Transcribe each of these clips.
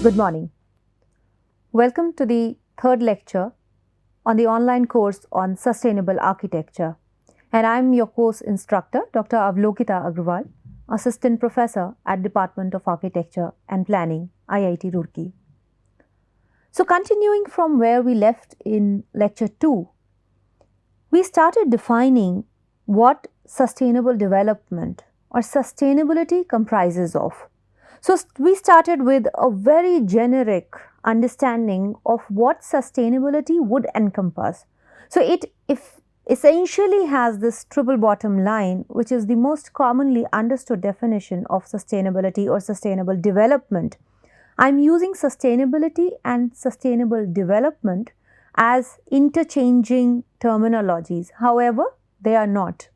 Good morning. Welcome to the third lecture on the online course on sustainable architecture. And I'm your course instructor, Dr. Avlokita Agrawal, Assistant Professor at Department of Architecture and Planning, IIT Roorkee. So continuing from where we left in lecture 2, we started defining what sustainable development or sustainability comprises of. So we started with a very generic understanding of what sustainability would encompass. So it essentially has this triple bottom line, which is the most commonly understood definition of sustainability or sustainable development. I'm using sustainability and sustainable development as interchanging terminologies. However, they are not.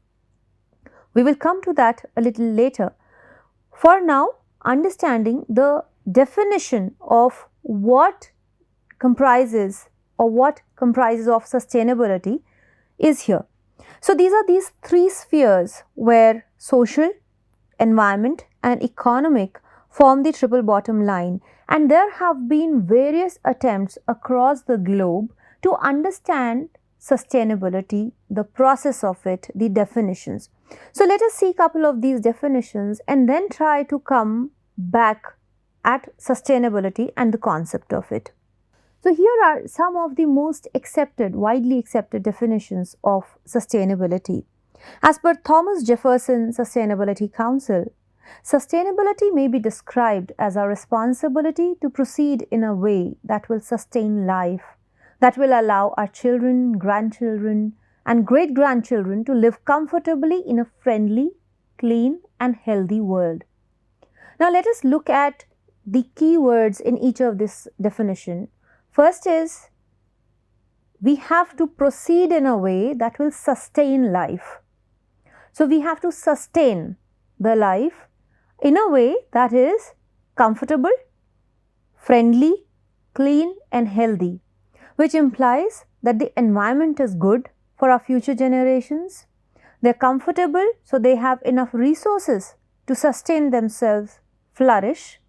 We will come to that a little later. For now, understanding the definition of what comprises of sustainability is here. So these are these three spheres where social, environment and economic form the triple bottom line, and there have been various attempts across the globe to understand sustainability, the process of it, the definitions. So let us see a couple of these definitions and then try to come back at sustainability and the concept of it. So here are some of the most widely accepted definitions of sustainability. As per Thomas Jefferson Sustainability Council, sustainability may be described as a responsibility to proceed in a way that will sustain life, that will allow our children, grandchildren, and great-grandchildren to live comfortably in a friendly, clean and healthy world. Now let us look at the key words in each of this definition. First is, we have to proceed in a way that will sustain life. So we have to sustain the life in a way that is comfortable, friendly, clean and healthy, which implies that the environment is good for our future generations. They're comfortable, so they have enough resources to sustain themselves, flourish,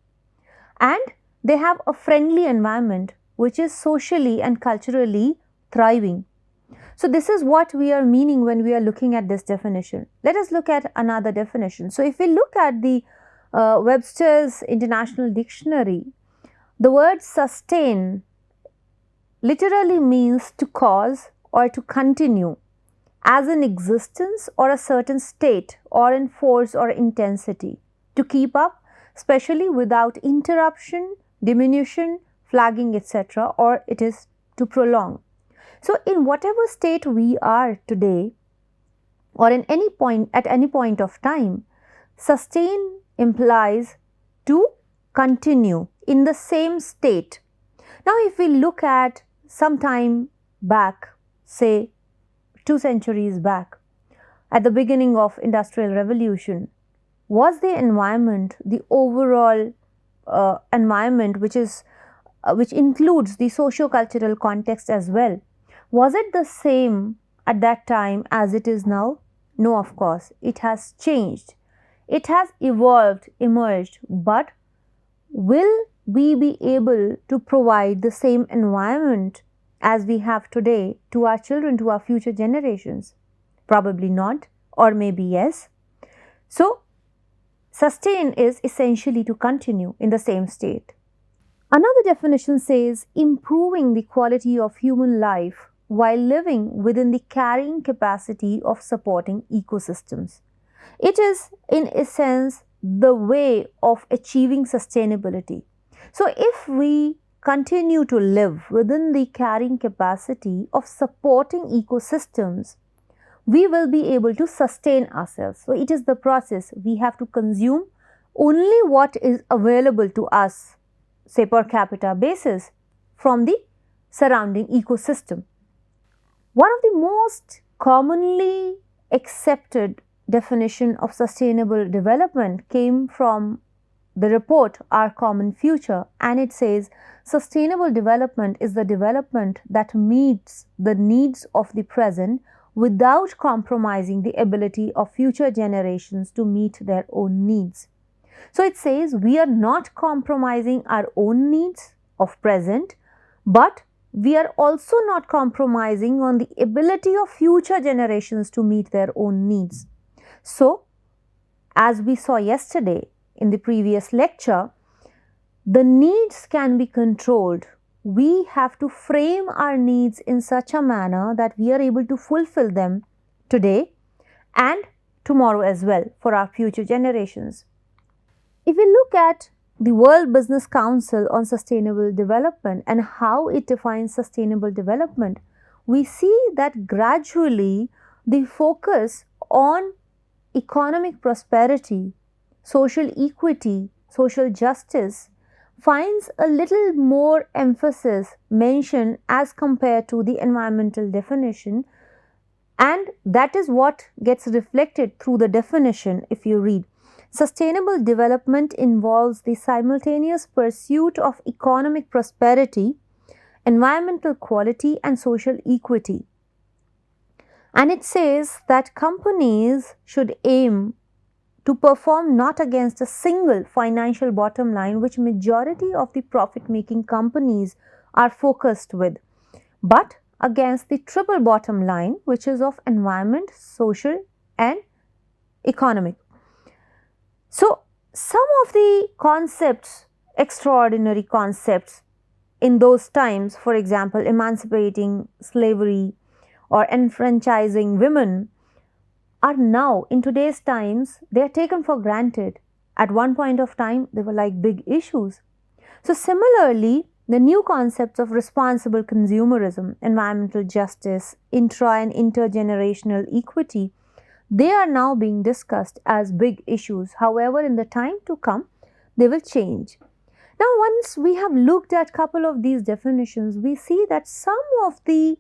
and they have a friendly environment which is socially and culturally thriving. So this is what we are meaning when we are looking at this definition. Let us look at another definition. So if we look at the Webster's International Dictionary, the word sustain literally means to cause or to continue as in existence or a certain state or in force or intensity, to keep up, especially without interruption, diminution, flagging, etc., or it is to prolong. So in whatever state we are today or at any point of time, sustain implies to continue in the same state. Now if we look at some time back, say 2 centuries back, at the beginning of Industrial Revolution, was the environment, the overall environment which includes the socio-cultural context as well, was it the same at that time as it is now? No, of course, it has changed. It has evolved, emerged, but will we be able to provide the same environment as we have today to our children, to our future generations? Probably not, or maybe yes. So, sustain is essentially to continue in the same state. Another definition says improving the quality of human life while living within the carrying capacity of supporting ecosystems. It is, in essence, the way of achieving sustainability. So, if we continue to live within the carrying capacity of supporting ecosystems, we will be able to sustain ourselves. So, it is the process. We have to consume only what is available to us, say per capita basis, from the surrounding ecosystem. One of the most commonly accepted definition of sustainable development came from the report Our Common Future, and it says sustainable development is the development that meets the needs of the present without compromising the ability of future generations to meet their own needs. So it says we are not compromising our own needs of present, but we are also not compromising on the ability of future generations to meet their own needs. So, as we saw yesterday in the previous lecture, the needs can be controlled. We have to frame our needs in such a manner that we are able to fulfill them today and tomorrow as well for our future generations. If we look at the World Business Council on Sustainable Development and how it defines sustainable development, we see that gradually the focus on economic prosperity, social equity, social justice finds a little more emphasis mentioned as compared to the environmental definition, and that is what gets reflected through the definition if you read. Sustainable development involves the simultaneous pursuit of economic prosperity, environmental quality, and social equity. And it says that companies should aim to perform not against a single financial bottom line, which majority of the profit-making companies are focused with, but against the triple bottom line, which is of environment, social, and economic. So, some of the concepts, extraordinary concepts in those times, for example, emancipating slavery or enfranchising women, are now in today's times, they are taken for granted. At one point of time, they were like big issues. So, similarly, the new concepts of responsible consumerism, environmental justice, intra and intergenerational equity, they are now being discussed as big issues. However, in the time to come, they will change. Now, once we have looked at a couple of these definitions, we see that some of the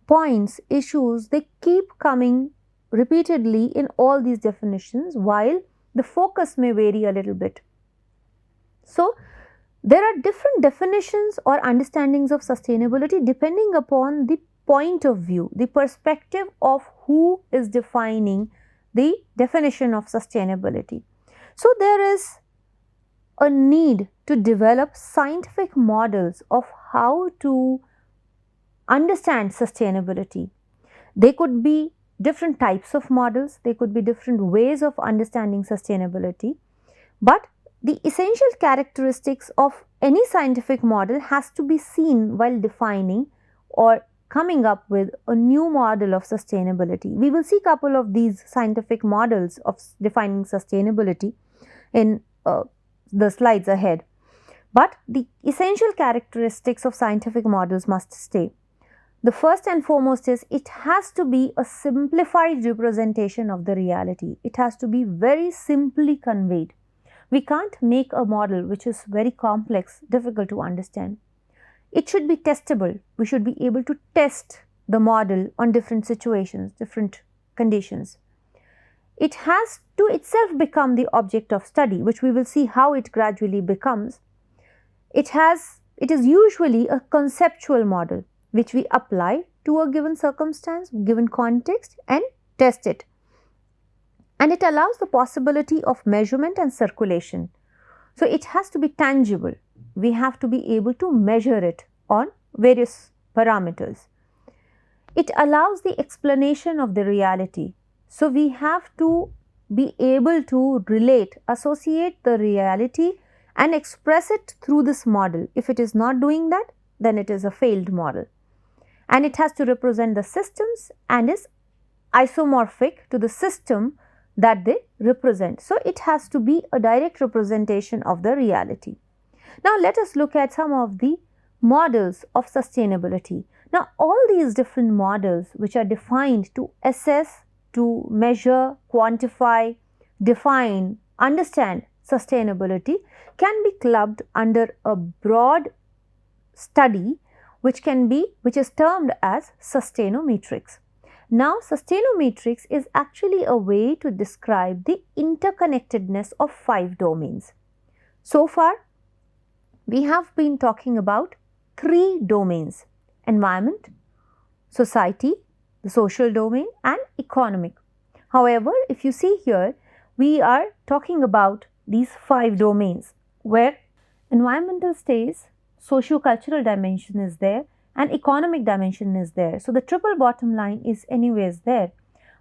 points, issues, they keep coming repeatedly in all these definitions, while the focus may vary a little bit. So, there are different definitions or understandings of sustainability depending upon the point of view, the perspective of who is defining the definition of sustainability. So, there is a need to develop scientific models of how to understand sustainability. They could be different types of models, they could be different ways of understanding sustainability, but the essential characteristics of any scientific model has to be seen while defining or coming up with a new model of sustainability. We will see a couple of these scientific models of defining sustainability in the slides ahead. But the essential characteristics of scientific models must stay. The first and foremost is it has to be a simplified representation of the reality. It has to be very simply conveyed. We can't make a model which is very complex, difficult to understand. It should be testable. We should be able to test the model on different situations, different conditions. It has to itself become the object of study, which we will see how it gradually becomes. It is usually a conceptual model which we apply to a given circumstance, given context, and test it. And it allows the possibility of measurement and circulation. So, it has to be tangible. We have to be able to measure it on various parameters. It allows the explanation of the reality. So, we have to be able to relate, associate the reality and express it through this model. If it is not doing that, then it is a failed model. And it has to represent the systems and is isomorphic to the system that they represent. So, it has to be a direct representation of the reality. Now, let us look at some of the models of sustainability. Now, all these different models which are defined to assess, to measure, quantify, define, understand sustainability can be clubbed under a broad study which is termed as sustainometrics. Now, sustainometrics is actually a way to describe the interconnectedness of 5 domains. So far, we have been talking about 3 domains: environment, society, the social domain, and economic. However, if you see here, we are talking about these 5 domains where environmental stays, socio-cultural dimension is there, and economic dimension is there. So the triple bottom line is anyways there.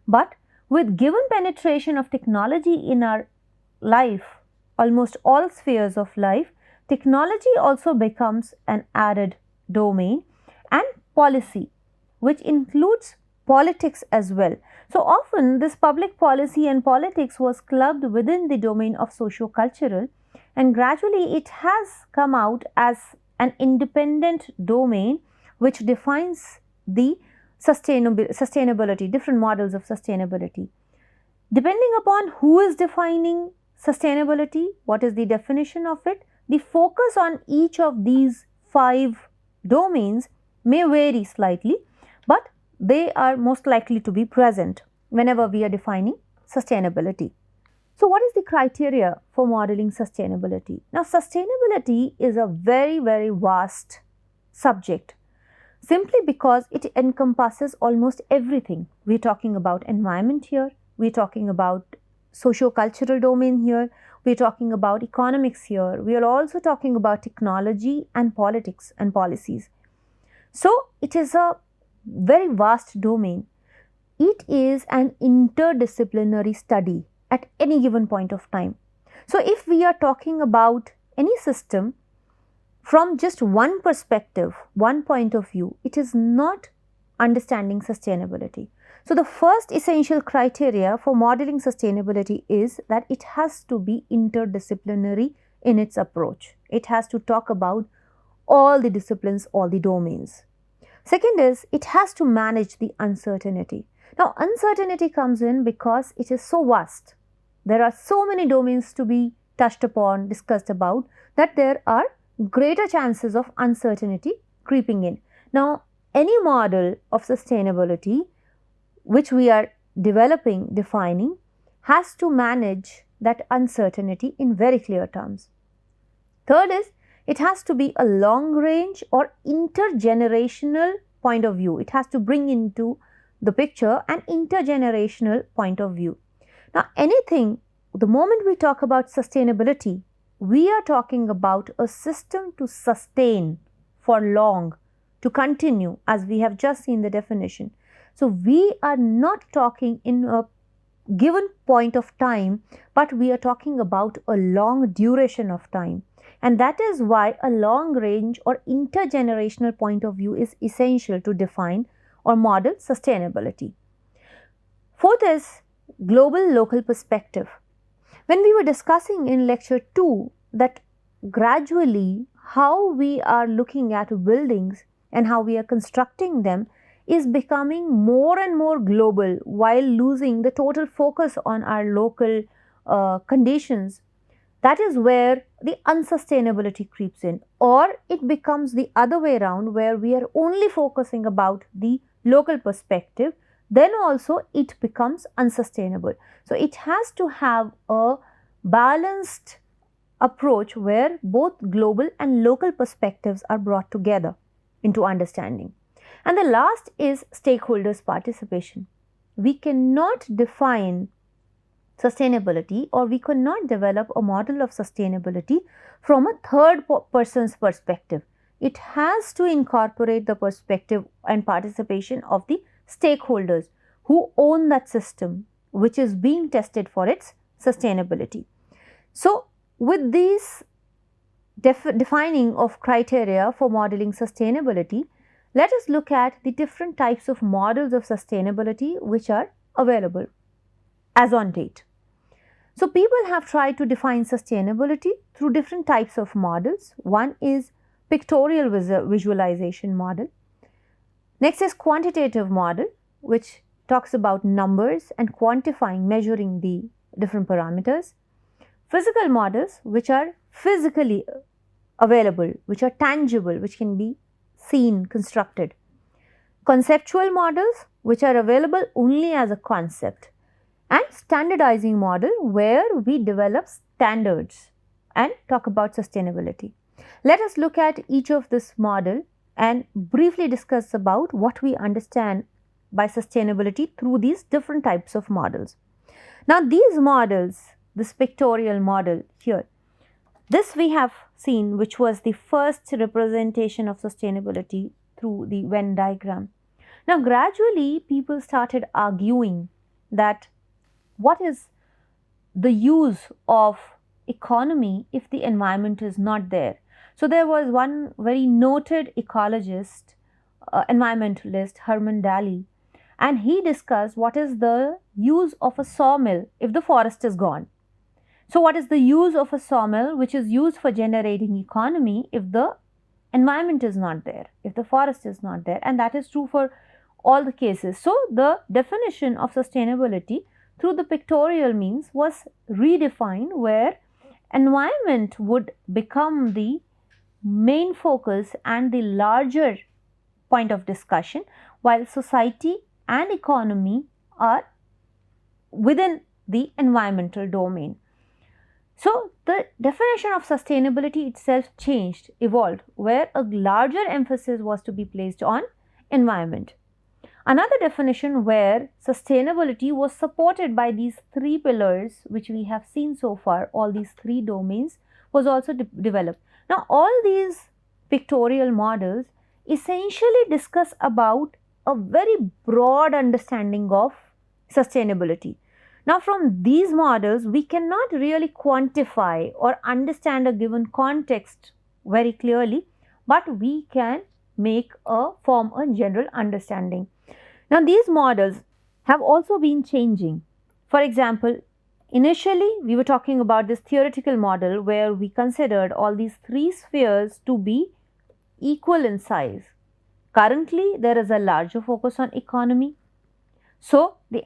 But with given penetration of technology in our life, almost all spheres of life, technology also becomes an added domain, and policy, which includes politics as well. So often this public policy and politics was clubbed within the domain of socio-cultural, and gradually it has come out as an independent domain which defines the sustainability, different models of sustainability. Depending upon who is defining sustainability, what is the definition of it, the focus on each of these 5 domains may vary slightly, but they are most likely to be present whenever we are defining sustainability. So what is the criteria for modeling sustainability? Now, sustainability is a very, very vast subject simply because it encompasses almost everything. We're talking about environment here, we're talking about socio-cultural domain here, we're talking about economics here, we are also talking about technology and politics and policies. So it is a very vast domain. It is an interdisciplinary study at any given point of time. So if we are talking about any system from just one perspective, one point of view, it is not understanding sustainability. So the first essential criteria for modeling sustainability is that it has to be interdisciplinary in its approach. It has to talk about all the disciplines, all the domains. Second is, it has to manage the uncertainty. Now, uncertainty comes in because it is so vast. There are so many domains to be touched upon, discussed about, that there are greater chances of uncertainty creeping in. Now, any model of sustainability which we are developing, defining, has to manage that uncertainty in very clear terms. Third is, it has to be a long range or intergenerational point of view. It has to bring into the picture an intergenerational point of view. Now, anything, the moment we talk about sustainability, we are talking about a system to sustain for long, to continue, as we have just seen the definition. So we are not talking in a given point of time, but we are talking about a long duration of time. And that is why a long range or intergenerational point of view is essential to define or model sustainability. Fourth is global local perspective. When we were discussing in lecture 2 that gradually how we are looking at buildings and how we are constructing them is becoming more and more global while losing the total focus on our local conditions, that is where the unsustainability creeps in, or it becomes the other way around where we are only focusing about the local perspective, then also it becomes unsustainable. So it has to have a balanced approach where both global and local perspectives are brought together into understanding. And the last is stakeholders' participation. We cannot define sustainability, or we cannot develop a model of sustainability from a third person's perspective. It has to incorporate the perspective and participation of the stakeholders who own that system which is being tested for its sustainability. So, with these defining of criteria for modeling sustainability, let us look at the different types of models of sustainability which are available as on date. So, people have tried to define sustainability through different types of models. One is pictorial visualization model. Next is quantitative model, which talks about numbers and quantifying, measuring the different parameters. Physical models, which are physically available, which are tangible, which can be seen, constructed. Conceptual models, which are available only as a concept. And standardizing model, where we develop standards and talk about sustainability. Let us look at each of this model and briefly discuss about what we understand by sustainability through these different types of models. Now, these models, this pictorial model here. This we have seen, which was the first representation of sustainability through the Venn diagram. Now, gradually, people started arguing that what is the use of economy if the environment is not there. So, there was one very noted ecologist, environmentalist, Herman Daly, and he discussed what is the use of a sawmill if the forest is gone. So, what is the use of a sawmill which is used for generating economy if the environment is not there, if the forest is not there, and that is true for all the cases. So, the definition of sustainability through the pictorial means was redefined, where environment would become the main focus and the larger point of discussion, while society and economy are within the environmental domain. So, the definition of sustainability itself changed, evolved, where a larger emphasis was to be placed on environment. Another definition where sustainability was supported by these three pillars, which we have seen so far, all these three domains, was also developed. Now, all these pictorial models essentially discuss about a very broad understanding of sustainability. Now, from these models, we cannot really quantify or understand a given context very clearly, but we can form a general understanding. Now, these models have also been changing. For example, initially we were talking about this theoretical model where we considered all these three spheres to be equal in size. Currently, there is a larger focus on economy. So, the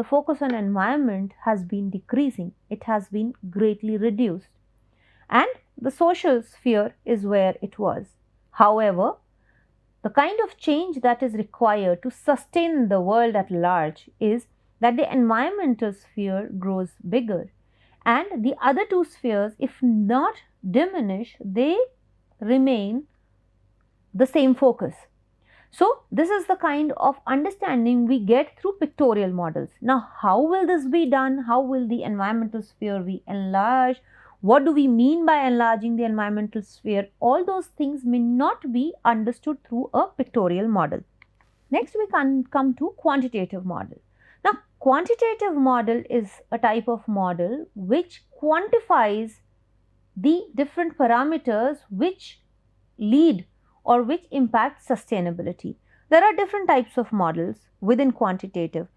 focus on environment has been decreasing. It has been greatly reduced. And the social sphere is where it was. However, the kind of change that is required to sustain the world at large is that the environmental sphere grows bigger, and the other two spheres, if not diminish, they remain the same focus. So, this is the kind of understanding we get through pictorial models. Now, how will this be done? How will the environmental sphere be enlarged? What do we mean by enlarging the environmental sphere? All those things may not be understood through a pictorial model. Next, we can come to quantitative model. Now, quantitative model is a type of model which quantifies the different parameters which lead or which impact sustainability. There are different types of models within quantitative: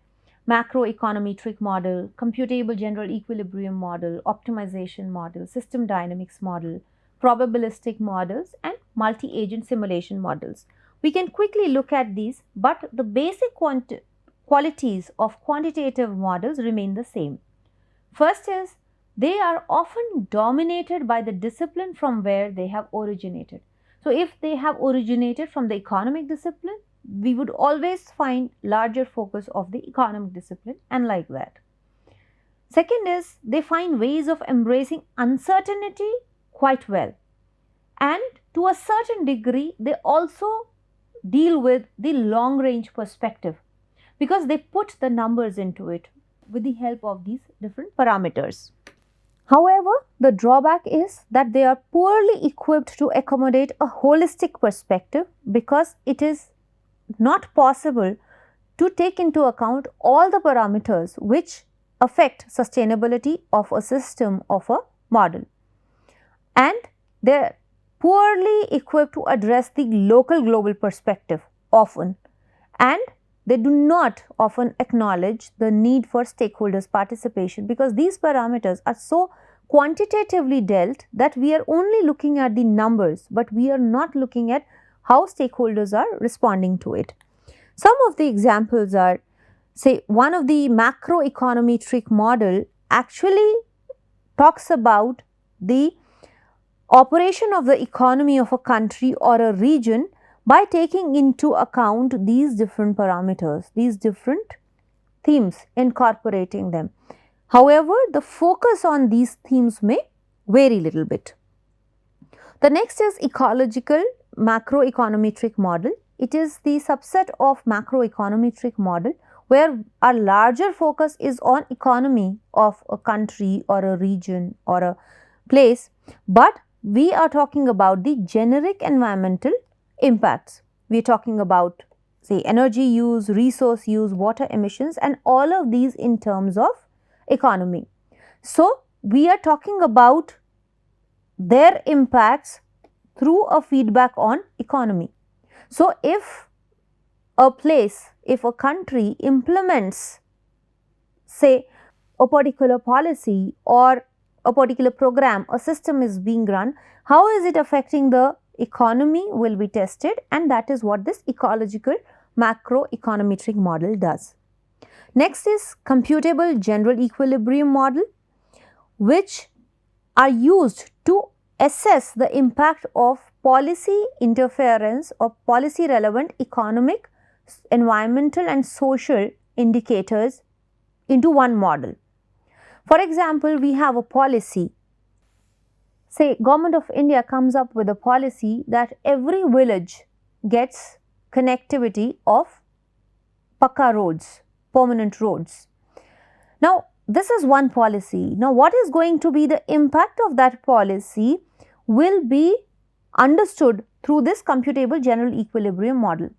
macroeconometric model, computable general equilibrium model, optimization model, system dynamics model, probabilistic models, and multi-agent simulation models. We can quickly look at these, but the basic qualities of quantitative models remain the same. First is, they are often dominated by the discipline from where they have originated. So, if they have originated from the economic discipline, we would always find larger focus of the economic discipline, and like that. Second is, they find ways of embracing uncertainty quite well, and to a certain degree they also deal with the long range perspective because they put the numbers into it with the help of these different parameters. However, the drawback is that they are poorly equipped to accommodate a holistic perspective because it is not possible to take into account all the parameters which affect sustainability of a system, of a model. And they are poorly equipped to address the local global perspective often, and they do not often acknowledge the need for stakeholders' participation because these parameters are so quantitatively dealt that we are only looking at the numbers, but we are not looking at how stakeholders are responding to it. Some of the examples are, say, one of the macroeconometric model actually talks about the operation of the economy of a country or a region by taking into account these different parameters, these different themes, incorporating them. However, the focus on these themes may vary little bit. The next is ecological macroeconometric model. It is the subset of macroeconometric model where our larger focus is on economy of a country or a region or a place, but we are talking about the generic environmental impacts. We are talking about, say, energy use, resource use, water emissions, and all of these in terms of economy. So, we are talking about their impacts through a feedback on economy. So, if a place, if a country implements, say, a particular policy or a particular program, a system is being run, how is it affecting the economy will be tested, and that is what this ecological macroeconometric model does. Next is computable general equilibrium model, which are used to assess the impact of policy interference or policy relevant economic, environmental and social indicators into one model. For example, we have a policy. Say, Government of India comes up with a policy that every village gets connectivity of Pakka roads, permanent roads. Now, this is one policy. Now, what is going to be the impact of that policy will be understood through this computable general equilibrium model.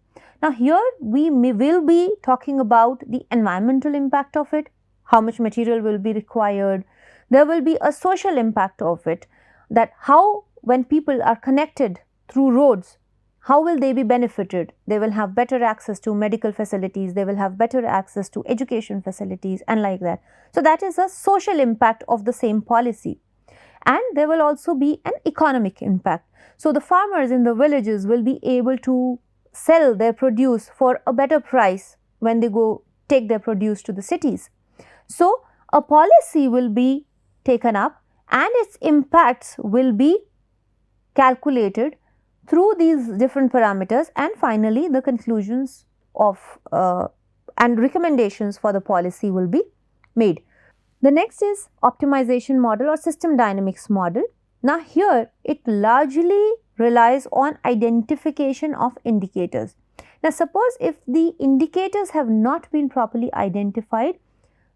Now, here we will be talking about the environmental impact of it, how much material will be required. There will be a social impact of it, that how when people are connected through roads, how will they be benefited? They will have better access to medical facilities, they will have better access to education facilities and like that. So, that is a social impact of the same policy. And there will also be an economic impact. So, the farmers in the villages will be able to sell their produce for a better price when they go take their produce to the cities. So, a policy will be taken up and its impacts will be calculated through these different parameters, and finally the conclusions of and recommendations for the policy will be made. The next is optimization model or system dynamics model. Now, here it largely relies on identification of indicators. Now, suppose if the indicators have not been properly identified,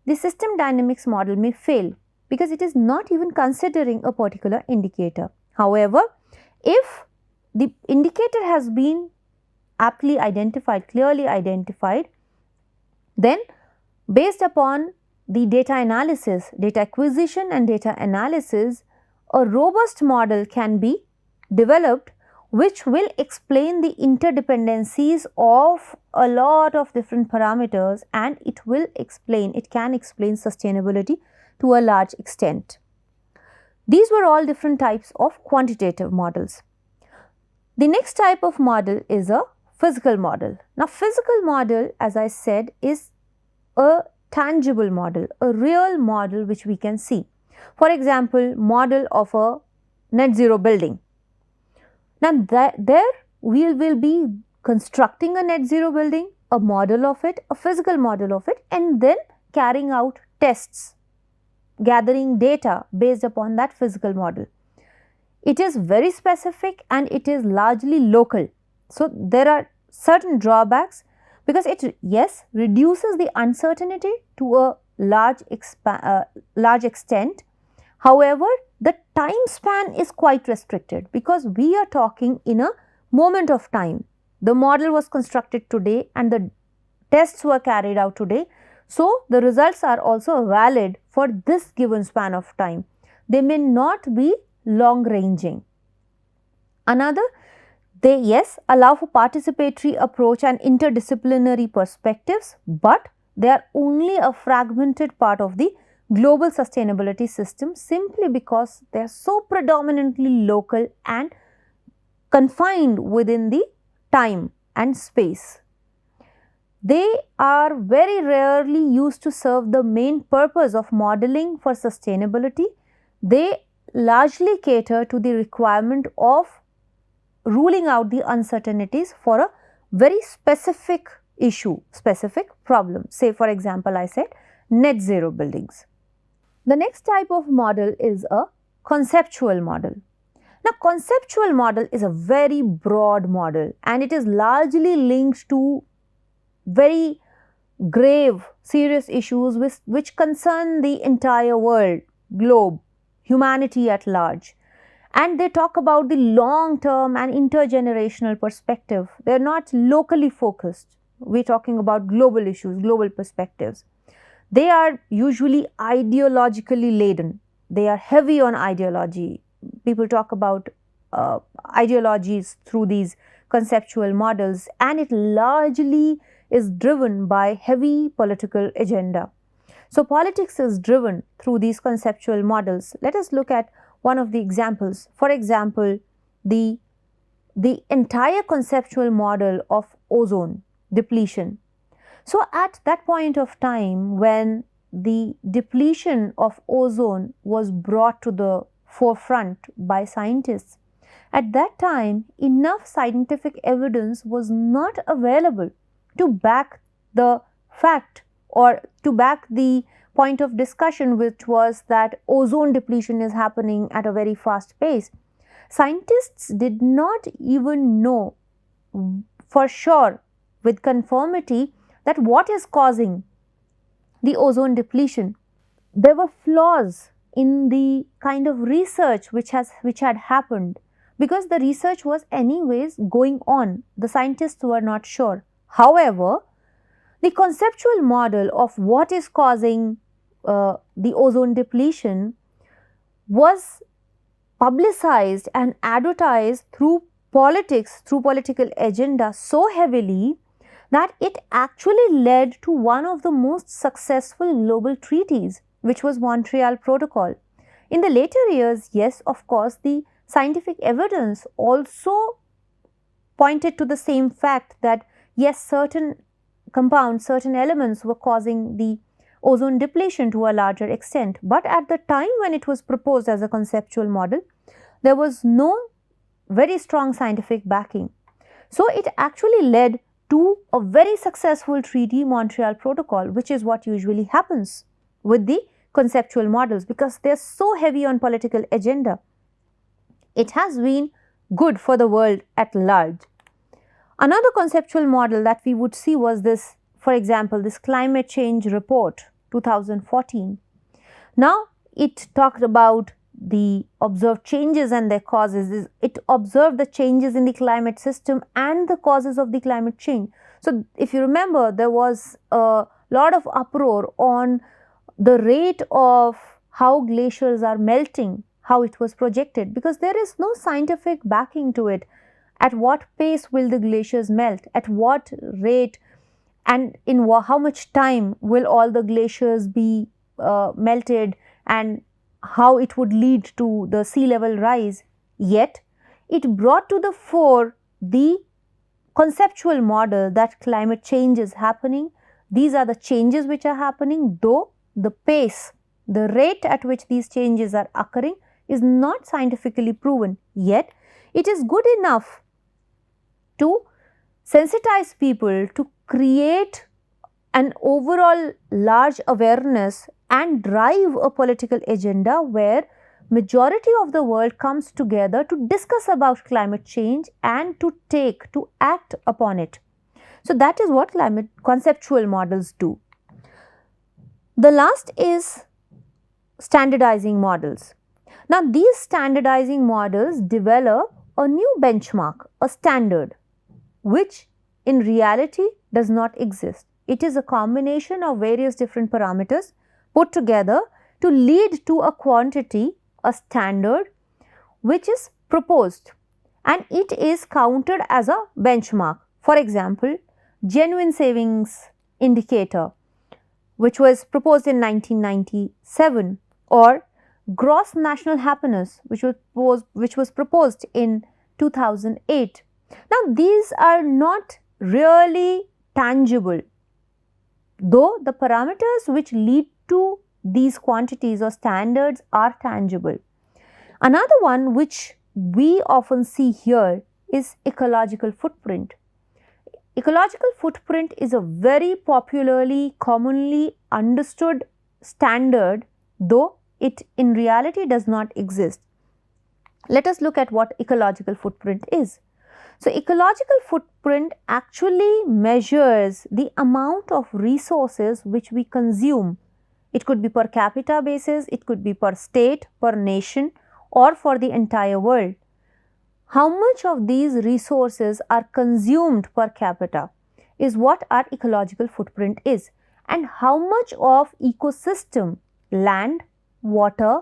the system dynamics model may fail because it is not even considering a particular indicator. However, if the indicator has been aptly identified, clearly identified, then based upon the data analysis, data acquisition and data analysis, a robust model can be developed which will explain the interdependencies of a lot of different parameters, and it can explain sustainability to a large extent. These were all different types of quantitative models. The next type of model is a physical model. Now, physical model, as I said, is a tangible model, a real model which we can see. For example, model of a net zero building. Now, there we will be constructing a net zero building, a model of it, a physical model of it, and then carrying out tests, gathering data based upon that physical model. It is very specific and it is largely local. So, there are certain drawbacks because it, yes, reduces the uncertainty to a large extent. However, the time span is quite restricted because we are talking in a moment of time. The model was constructed today and the tests were carried out today. So, the results are also valid for this given span of time. They may not be long ranging. Another, they, yes, allow for participatory approach and interdisciplinary perspectives, but they are only a fragmented part of the global sustainability system simply because they are so predominantly local and confined within the time and space. They are very rarely used to serve the main purpose of modeling for sustainability. They largely cater to the requirement of ruling out the uncertainties for a very specific issue, specific problem. Say, for example, I said net zero buildings. The next type of model is a conceptual model. Now, conceptual model is a very broad model and it is largely linked to very grave, serious issues which concern the entire world, globe, humanity at large. And they talk about the long term and intergenerational perspective. They're not locally focused. We're talking about global issues, global perspectives. They are usually ideologically laden. They are heavy on ideology. People talk about ideologies through these conceptual models, and it largely is driven by heavy political agenda. So, politics is driven through these conceptual models. Let us look at one of the examples. For example, the entire conceptual model of ozone depletion. So, at that point of time when the depletion of ozone was brought to the forefront by scientists, at that time enough scientific evidence was not available to back the fact or to back the point of discussion, which was that ozone depletion is happening at a very fast pace. Scientists did not even know for sure with conformity that what is causing the ozone depletion. There were flaws in the kind of research which had happened, because the research was anyways going on. The scientists were not sure. However, the conceptual model of what is causing the ozone depletion was publicized and advertised through politics, through political agenda so heavily that it actually led to one of the most successful global treaties, which was Montreal Protocol. In the later years, yes, of course, the scientific evidence also pointed to the same fact that yes, certain compounds, certain elements were causing the ozone depletion to a larger extent. But at the time when it was proposed as a conceptual model, there was no very strong scientific backing. So it actually led to a very successful treaty, Montreal Protocol, which is what usually happens with the conceptual models, because they're so heavy on political agenda. It has been good for the world at large. Another conceptual model that we would see was this, for example, this climate change report 2014. Now, it talked about the observed changes and their causes. It observed the changes in the climate system and the causes of the climate change. So, if you remember, there was a lot of uproar on the rate of how glaciers are melting, how it was projected, because there is no scientific backing to it. At what pace will the glaciers melt? At what rate? And in how much time will all the glaciers be melted, and how it would lead to the sea level rise? Yet, it brought to the fore the conceptual model that climate change is happening. These are the changes which are happening, though the pace, the rate at which these changes are occurring is not scientifically proven. Yet, it is good enough to sensitize people, to create an overall large awareness and drive a political agenda where majority of the world comes together to discuss about climate change and to act upon it. So that is what climate conceptual models do. The last is standardizing models. Now these standardizing models develop a new benchmark, a standard, which in reality does not exist. It is a combination of various different parameters put together to lead to a quantity, a standard, which is proposed, and it is counted as a benchmark. For example, genuine savings indicator, which was proposed in 1997, or gross national happiness, which was proposed in 2008. Now, these are not really tangible, though the parameters which lead to these quantities or standards are tangible. Another one which we often see here is ecological footprint. Ecological footprint is a very popularly, commonly understood standard, though it in reality does not exist. Let us look at what ecological footprint is. So, ecological footprint actually measures the amount of resources which we consume. It could be per capita basis, it could be per state, per nation, or for the entire world. How much of these resources are consumed per capita is what our ecological footprint is, and how much of ecosystem, land, water,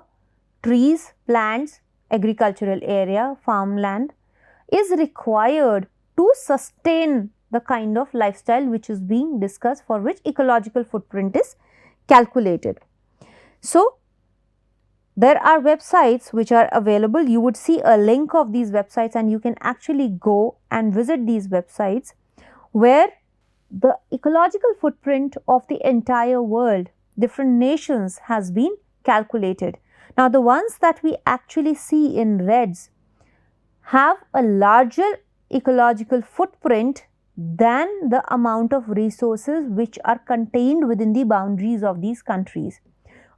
trees, plants, agricultural area, farmland is required to sustain the kind of lifestyle which is being discussed, for which ecological footprint is calculated. So, there are websites which are available. You would see a link of these websites and you can actually go and visit these websites where the ecological footprint of the entire world, different nations, has been calculated. Now, the ones that we actually see in reds have a larger ecological footprint than the amount of resources which are contained within the boundaries of these countries.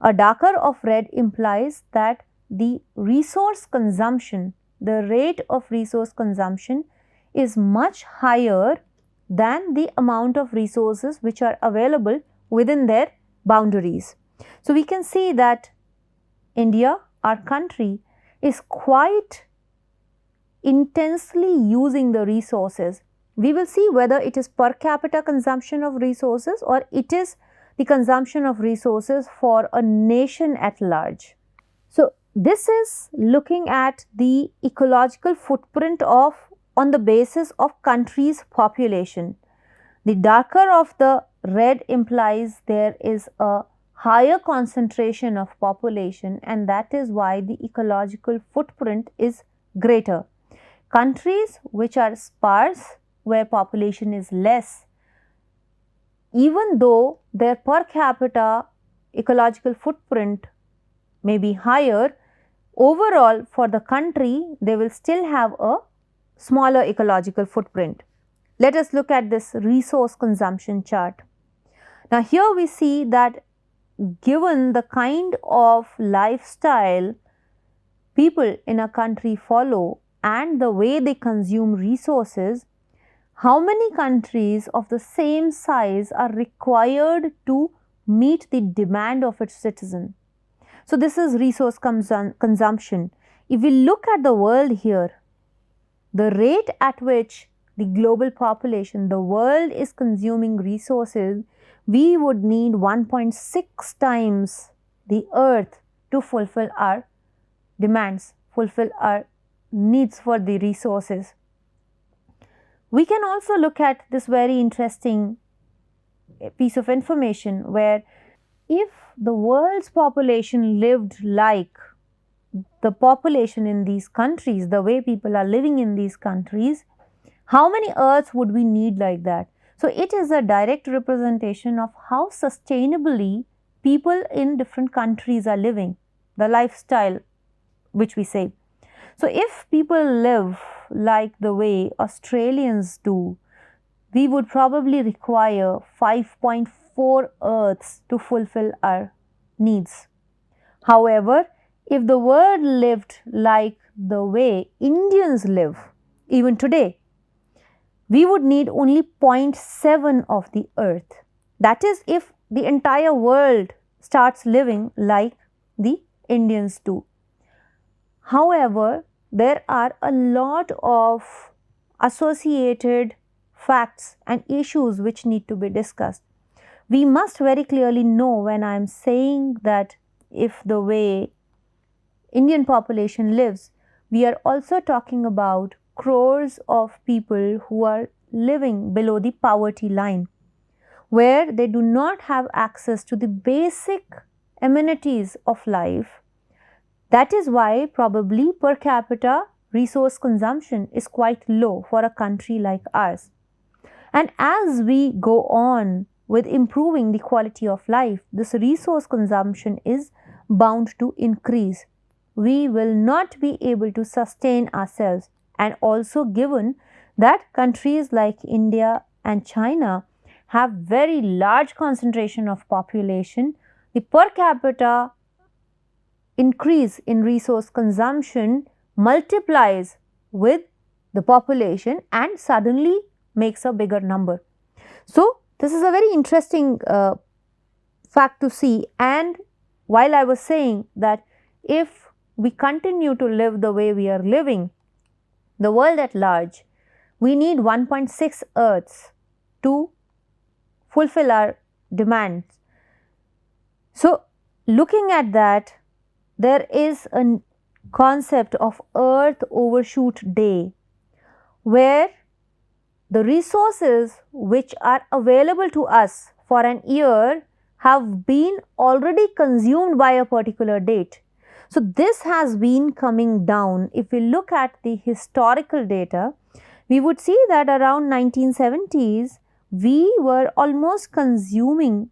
A darker of red implies that the resource consumption, the rate of resource consumption is much higher than the amount of resources which are available within their boundaries. So, we can see that India, our country, is quite intensely using the resources. We will see whether it is per capita consumption of resources or it is the consumption of resources for a nation at large. So, this is looking at the ecological footprint of on the basis of country's population. The darker of the red implies there is a higher concentration of population, and that is why the ecological footprint is greater. Countries which are sparse, where population is less, even though their per capita ecological footprint may be higher, overall for the country they will still have a smaller ecological footprint. Let us look at this resource consumption chart. Now, here we see that given the kind of lifestyle people in a country follow and the way they consume resources, how many countries of the same size are required to meet the demand of its citizen. So, this is resource consumption. If we look at the world here, the rate at which the global population, the world is consuming resources, we would need 1.6 times the earth to fulfill our demands, fulfill our needs for the resources. We can also look at this very interesting piece of information where if the world's population lived like the population in these countries, the way people are living in these countries, how many earths would we need like that? So, it is a direct representation of how sustainably people in different countries are living, the lifestyle which we say. So, if people live like the way Australians do, we would probably require 5.4 earths to fulfill our needs. However, if the world lived like the way Indians live, even today, we would need only 0.7 of the earth. That is, if the entire world starts living like the Indians do. However, there are a lot of associated facts and issues which need to be discussed. We must very clearly know when I am saying that if the way Indian population lives, we are also talking about crores of people who are living below the poverty line, where they do not have access to the basic amenities of life. That is why probably per capita resource consumption is quite low for a country like ours. And as we go on with improving the quality of life, this resource consumption is bound to increase. We will not be able to sustain ourselves, and also given that countries like India and China have very large concentration of population, the per capita increase in resource consumption multiplies with the population and suddenly makes a bigger number. So, this is a very interesting fact to see. And while I was saying that if we continue to live the way we are living, the world at large, we need 1.6 Earths to fulfill our demands. So, looking at that, there is a concept of Earth Overshoot Day, where the resources which are available to us for an year have been already consumed by a particular date. So, this has been coming down. If we look at the historical data, we would see that around 1970s, we were almost consuming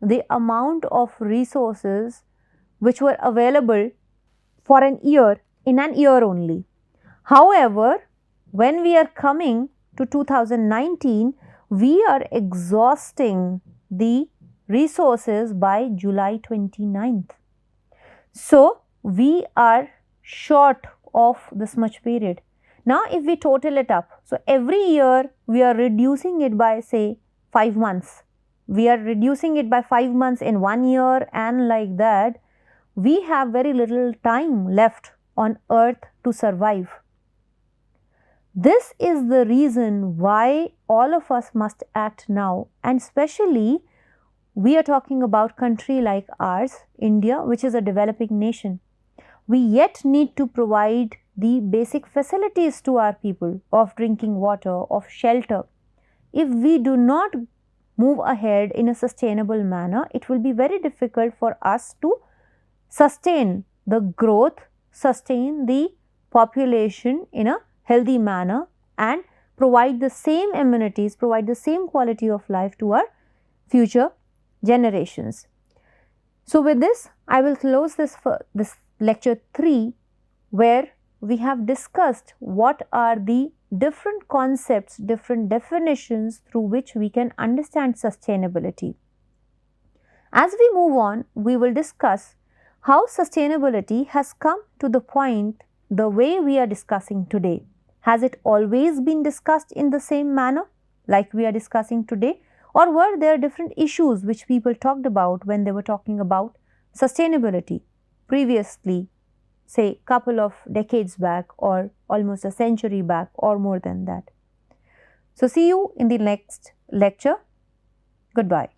the amount of resources which were available for an year in an year only. However, when we are coming to 2019, we are exhausting the resources by July 29th. So, we are short of this much period. Now, if we total it up, so every year we are reducing it by say 5 months. We are reducing it by 5 months in 1 year, and like that, we have very little time left on earth to survive. This is the reason why all of us must act now, and especially we are talking about country like ours, India, which is a developing nation. We yet need to provide the basic facilities to our people of drinking water, of shelter. If we do not move ahead in a sustainable manner, it will be very difficult for us to sustain the growth, sustain the population in a healthy manner, and provide the same amenities, provide the same quality of life to our future generations. So, with this, I will close this lecture 3, where we have discussed what are the different concepts, different definitions through which we can understand sustainability. As we move on, we will discuss how sustainability has come to the point the way we are discussing today. Has it always been discussed in the same manner like we are discussing today, or were there different issues which people talked about when they were talking about sustainability previously, say couple of decades back or almost a century back or more than that? So, see you in the next lecture. Goodbye.